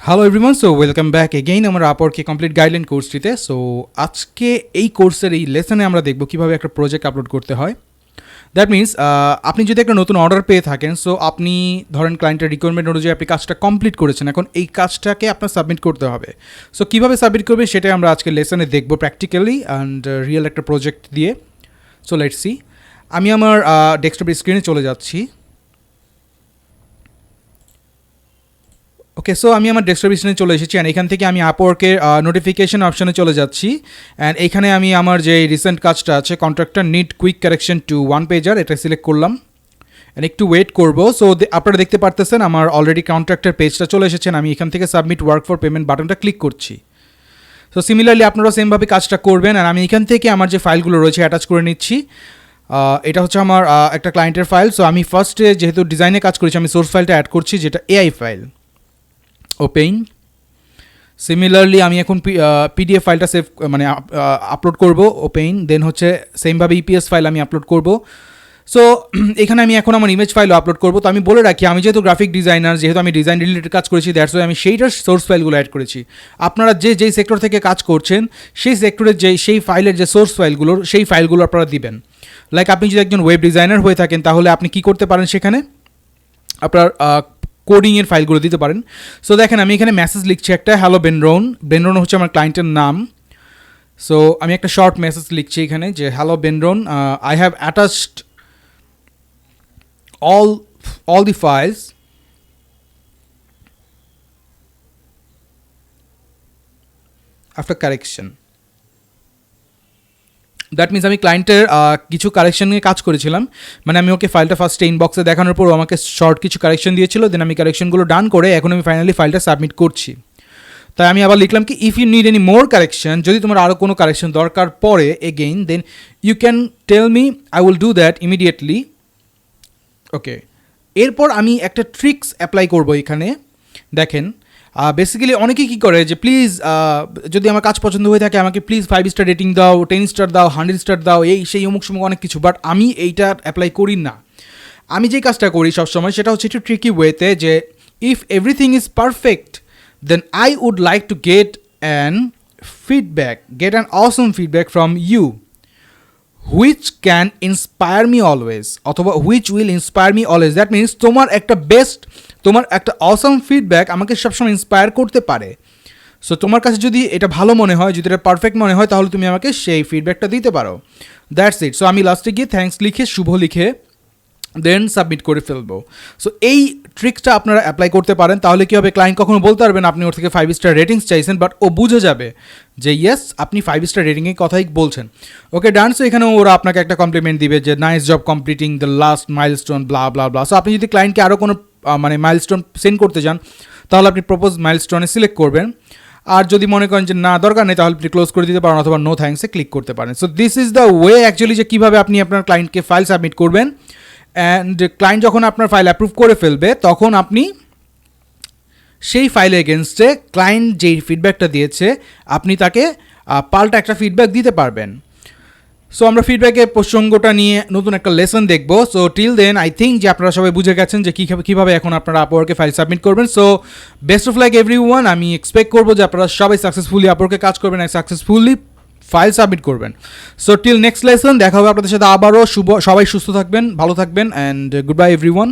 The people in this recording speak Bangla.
Hello everyone, so welcome back again আমার আপওয়ার্কে কমপ্লিট গাইডলাইন কোর্সটিতে। সো আজকে এই কোর্সের এই লেসনে আমরা দেখব কীভাবে একটা প্রজেক্ট আপলোড করতে হয়। দ্যাট মিনস আপনি যদি একটা নতুন অর্ডার পেয়ে থাকেন, সো আপনি ধরেন ক্লায়েন্টের রিকোয়ারমেন্ট অনুযায়ী আপনি কাজটা কমপ্লিট করেছেন, এখন এই কাজটাকে আপনার সাবমিট করতে হবে। সো কীভাবে সাবমিট করবে সেটাই আমরা আজকে লেসনে দেখব প্র্যাকটিক্যালি অ্যান্ড রিয়েল একটা প্রজেক্ট দিয়ে। So let's see. আমি আমার ডেস্কটপের স্ক্রিনে চলে যাচ্ছি। ওকে, সো আমি আমার ডেস্কটপ স্ক্রিনে চলে এসেছি অ্যান্ড এখান থেকে আমি আপওয়ার্কের নোটিফিকেশন অপশানে চলে যাচ্ছি অ্যান্ড এখানে আমি আমার যে রিসেন্ট কাজটা আছে contractor need quick correction to one pager, এটা সিলেক্ট করলাম অ্যান্ড একটু ওয়েট করবো। সো আপনারা দেখতে পারতেছেন আমার অলরেডি কন্ট্রাক্টর পেজটা চলে এসেছেন। আমি এখান থেকে সাবমিট ওয়ার্ক ফর পেমেন্ট বাটনটা ক্লিক করছি। সো সিমিলারলি আপনারাও সেমভাবে কাজটা করবেন অ্যান্ড আমি এখান থেকে আমার যে ফাইলগুলো রয়েছে অ্যাটাচ করে নিচ্ছি। এটা হচ্ছে আমার একটা ক্লায়েন্টের ফাইল। সো আমি ফার্স্টে যেহেতু ডিজাইনে কাজ করেছি আমি সোর্স ফাইলটা অ্যাড করছি, যেটা এআই ফাইল। ওপেন। সিমিলারলি আমি এখন পিডিএফ ফাইলটা সেভ আপলোড করব। ওপেন। দেন হচ্ছে সেমভাবে ইপিএস ফাইল আমি আপলোড করব। সো এখানে আমি এখন আমার ইমেজ ফাইলও আপলোড করব। তো আমি বলে রাখি, আমি যেহেতু গ্রাফিক ডিজাইনার, যেহেতু আমি ডিজাইন রিলেটেড কাজ করেছি, দ্যাটস ওয়াই আমি সেইটার সোর্স ফাইলগুলো অ্যাড করেছি। আপনারা যেই সেক্টর থেকে কাজ করছেন সেই সেক্টরের সেই ফাইলের যে সোর্স ফাইলগুলোর সেই ফাইলগুলো আপনারা দিবেন। লাইক আপনি যদি একজন ওয়েব ডিজাইনার হয়ে থাকেন তাহলে আপনি কি করতে পারেন, সেখানে আপনার কোডিংয়ের ফাইলগুলো দিতে পারেন। সো দেখেন আমি এখানে মেসেজ লিখছি একটা, হ্যালো বেনরন। বেনরন হচ্ছে আমার ক্লায়েন্টের নাম। সো আমি একটা শর্ট মেসেজ লিখছি এখানে যে hello Benron, I have attached all the files after correction. That means আমি ক্লায়েন্টের কিছু কারেকশন নিয়ে কাজ করেছিলাম, মানে আমি ওকে ফাইলটা ফার্স্টে ইনবক্সে দেখানোর পর আমাকে শর্ট কিছু কারেকশন দিয়েছিল, দেন আমি কারেকশনগুলো ডান করে এখন আমি ফাইনালি ফাইলটা সাবমিট করছি। তাই আমি আবার লিখলাম কি, if you need any more correction, যদি তোমার আরও কোনো কারেকশন দরকার পড়ে again, then you can tell me, I will do that immediately. Okay, এরপর আমি একটা ট্রিক্স অ্যাপ্লাই করব এখানে। দেখেন বেসিক্যালি অনেকেই কী করে যে প্লিজ যদি আমার কাজ পছন্দ হয়ে থাকে আমাকে প্লিজ 5 স্টার রেটিং দাও, 10 স্টার দাও, 100 স্টার দাও, এই সেই অমুক সমুক অনেক কিছু। বাট আমি এইটা অ্যাপ্লাই করি না। আমি যে কাজটা করি সবসময় সেটা হচ্ছে একটু ট্রিকি ওয়েতে, যে if everything is perfect then I would like to get an awesome feedback from you which can inspire me always, অথবা which will inspire me always. That means তোমার একটা অসম ফিডব্যাক আমাকে সবসময় ইন্সপায়ার করতে পারে। সো তোমার কাছে যদি এটা ভালো মনে হয়, যদি এটা পারফেক্ট মনে হয়, তাহলে তুমি আমাকে সেই ফিডব্যাকটা দিতে পারো। That's it. সো আমি লাস্টে গিয়ে থ্যাঙ্কস লিখে, শুভ লিখে দেন সাবমিট করে ফেলবো। সো এই ট্রিক্সটা আপনারা অ্যাপ্লাই করতে পারেন। তাহলে কী হবে, ক্লায়েন্ট কখনো বলতে পারবেন আপনি ওর থেকে 5 স্টার রেটিংস চাইছেন, বাট ও বুঝে যাবে যে ইয়েস আপনি 5 স্টার রেটিংয়ের কথাই বলছেন। ওকে ডান। সো এখানে ওরা আপনাকে একটা কমপ্লিমেন্ট দিবে যে nice job completing the last milestone blah blah blah. So আপনি যদি ক্লায়েন্টকে আরও কোনো মাইলস্টোন সেন্ড করতে চান তাহলে আপনি প্রপোজ মাইলস্টোনে সিলেক্ট করবেন। আর যদি মনে করেন যে না দরকার নেই তাহলে আপনি ক্লোজ করে দিতে পারেন অথবা নো থ্যাঙ্কসে ক্লিক করতে পারেন। So this is the way actually যে কীভাবে আপনি আপনার ক্লায়েন্টকে ফাইল সাবমিট করবেন। অ্যান্ড ক্লায়েন্ট যখন আপনার ফাইল অ্যাপ্রুভ করে ফেলবে তখন আপনি সেই ফাইলের এগেনস্টে ক্লায়েন্ট যেই ফিডব্যাকটা দিয়েছে আপনি তাকে পাল্টা একটা ফিডব্যাক দিতে পারবেন। সো আমরা ফিডব্যাকের প্রসঙ্গটা নিয়ে নতুন একটা লেসন দেখব। So till then I think যে আপনারা সবাই বুঝে গেছেন যে কীভাবে এখন আপনারা আপওয়ার্কে ফাইল সাবমিট করবেন। So best of luck everyone. আমি এক্সপেক্ট করবো যে আপনারা সবাই সাকসেসফুলি আপওয়ার্কে কাজ করবেন আর সাকসেসফুলি ফাইল সাবমিট করবেন। সো টিল নেক্সট লেসন দেখা হবে আপনাদের সাথে আবারও। সবাই সুস্থ থাকবেন, ভালো থাকবেন অ্যান্ড গুড বাই এভরিওয়ান।